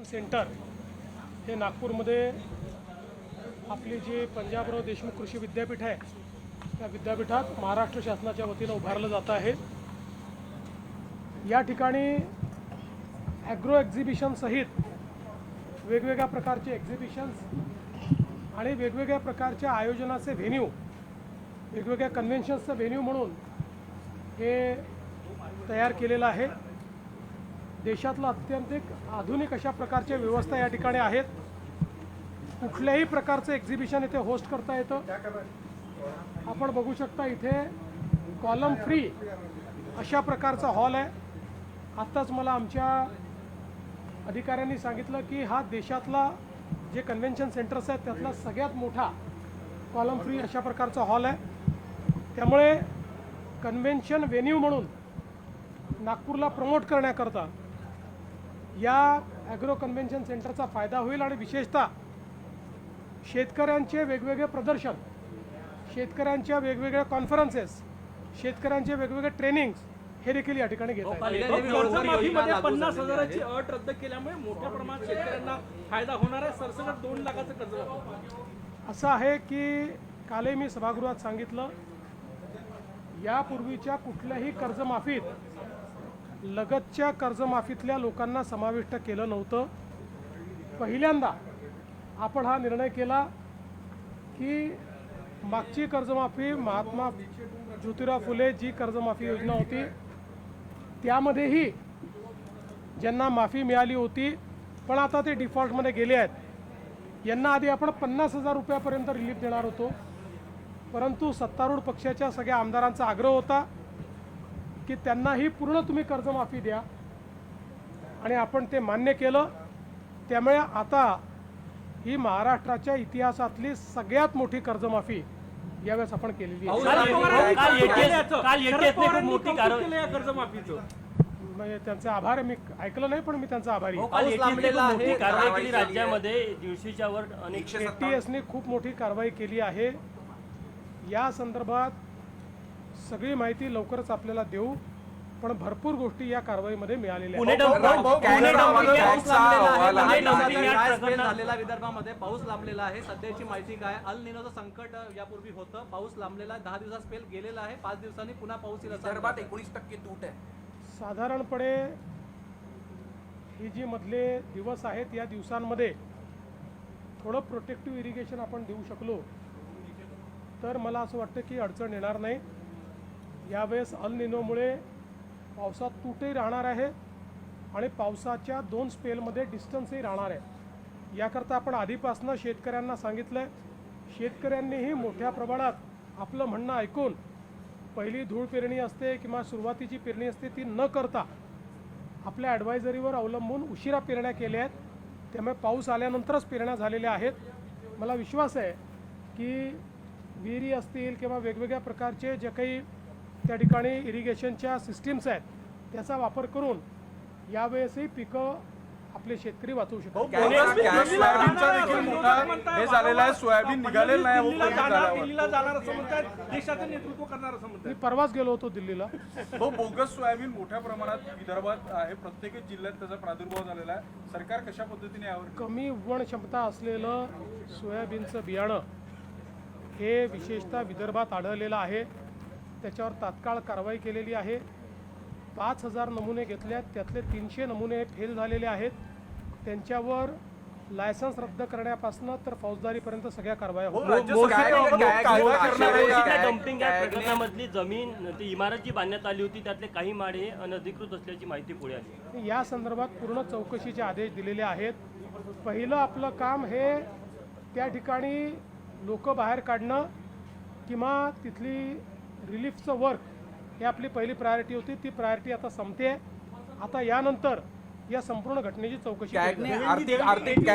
Centre हे नागपूरमध्ये आपली जी पंजाबराव देशमुख कृषी विद्यापीठ आहे त्या विद्यापीठात महाराष्ट्र शासनाच्या वतीनं उभारलं जात आहे। या ठिकाणी ॲग्रो एक्झिबिशन सहित वेगवेगळ्या प्रकारचे एक्झिबिशन्स आणि वेगवेगळ्या प्रकारच्या आयोजनाचे व्हेन्यू, वेगवेगळ्या कन्व्हेन्शन्सचं व्हेन्यू म्हणून हे तयार केलेलं आहे। देशातला अत्यंत आधुनिक अशा प्रकारच्या व्यवस्था या ठिकाणी आहेत। कुठल्याही प्रकारचं एक्झिबिशन इथे होस्ट करता येतं। आपण बघू शकता इथे कॉलम फ्री अशा प्रकारचा हॉल आहे। आत्ताच मला आमच्या अधिकाऱ्यांनी सांगितलं की हा देशातला जे कन्व्हेन्शन सेंटर्स आहेत त्यातला सगळ्यात मोठा कॉलम फ्री अशा प्रकारचा हॉल आहे। त्यामुळे कन्व्हेन्शन व्हेन्यू म्हणून नागपूरला प्रमोट करण्याकरता या ॲग्रो कन्व्हेन्शन सेंटरचा फायदा होईल आणि विशेषतः शेतकऱ्यांचे वेगवेगळे प्रदर्शन, शेतकऱ्यांच्या वेगवेगळ्या कॉन्फरन्सेस, शेतकऱ्यांचे वेगवेगळे ट्रेनिंग्स हे देखील या ठिकाणी घेत आहेत। 50,000ची अट रद्द केल्यामुळे मोठ्या प्रमाणात शेतकऱ्यांना फायदा होणार आहे। सरसकट 2 लाखाचं कर्ज असं आहे की कालही मी सभागृहात सांगितलं, यापूर्वीच्या कुठल्याही कर्जमाफीत लगतच्या कर्जमाफीतल्या लोकांना समाविष्ट केलं नव्हतं। पहिल्यांदा आपण हा निर्णय केला की मागची कर्जमाफी महात्मा ज्योतिराव फुले जी कर्जमाफी योजना होती त्यामध्येही ज्यांना माफी मिळाली होती पण आता ते डिफॉल्टमध्ये गेले आहेत, यांना आधी आपण 50,000 रुपयापर्यंत रिलीफ देणार होतो। परंतु सत्तारूढ पक्षाच्या सगळ्या आमदारांचा आग्रह होता की त्यांनाही पूर्ण तुम्ही कर्जमाफी द्या आणि आपण ते मान्य केलं। त्यामुळे आता ही महाराष्ट्राच्या इतिहासातली सगळ्यात मोठी कर्जमाफी यावेळेस आपण केलेली आहे। त्यांचे आभार आहे। मी ऐकलं नाही पण मी त्यांचा आभारी आहे। राज्यामध्ये दिवशीच्या वर अनेक ATSने खूप मोठी कारवाई केली आहे। या संदर्भात सगळी माहिती लवकरच आपल्याला देऊ, पण भरपूर गोष्टी या कारवाईमध्ये मिळालेल्या झालेला विदर्भामध्ये पाऊस लांबलेला आहे। सध्याची माहिती काय? अल निनोचं संकट यापूर्वी होतं, पाऊस लांबलेला 10 दिवसाचा स्पेल गेलेला आहे, 5 दिवसांनी पुन्हा पाऊस येईल। विदर्भात 19% तूट आहे। साधारणपणे ही जी मधले दिवस आहेत या दिवसांमध्ये थोडं प्रोटेक्टिव्ह इरिगेशन आपण देऊ शकलो तर मला असं वाटतं की अडचण येणार नाही। यावेळेस अल निनोमुळे पावसात तूटही राहणार आहे आणि पावसाच्या 2 स्पेलमध्ये डिस्टन्सही राहणार आहे। याकरता आपण आधीपासून शेतकऱ्यांना सांगितलं आहे। शेतकऱ्यांनीही मोठ्या प्रमाणात आपलं म्हणणं ऐकून पहिली धूळ पेरणी असते किंवा सुरुवातीची पेरणी असते ती न करता आपल्या ॲडवायझरीवर अवलंबून उशिरा पेरण्या केल्या आहेत। त्यामुळे पाऊस आल्यानंतरच पेरण्या झालेल्या आहेत। मला विश्वास आहे की विहिरी असतील किंवा वेगवेगळ्या प्रकारचे जे काही त्या ठिकाणी इरिगेशनच्या सिस्टीम्स आहेत त्याचा वापर करून यावेळेसही पिकं आपले शेतकरी वाचवू शकतात। मी परवाच गेलो होतो दिल्लीला। बोगस सोयाबीन मोठ्या प्रमाणात विदर्भात आहे, प्रत्येक जिल्ह्यात त्याचा प्रादुर्भाव झालेला आहे। सरकार कशा पद्धतीने यावर कमी उगवण क्षमता असलेलं सोयाबीनचं बियाणं हे विशेषतः विदर्भात आढळलेलं आहे। त्याच्यावर तात्काळ कारवाई केलेली आहे। 5,000 नमुने घेतल्यात, त्यातले 300 नमुने फेल झालेले आहेत। त्यांच्यावर लायसन्स रद्द करण्यापासून तर फौजदारीपर्यंत सगळ्या कारवाया होतात। डम्पिंग या प्रकरणामधली जमीन ती इमारत जी बांधण्यात आली होती त्यातले काही माळे अनधिकृत असल्याची माहिती पुढे आली। या संदर्भात पूर्ण चौकशीचे आदेश दिलेले आहेत। पहिलं आपलं काम हे त्या ठिकाणी लोक बाहेर काढणं किंवा तिथली रिलीफचं वर्क हे आपली पहिली प्रायोरिटी होती। ती प्रायोरिटी आता संपते। आता यानंतर या संपूर्ण घटनेची चौकशी आर्थिक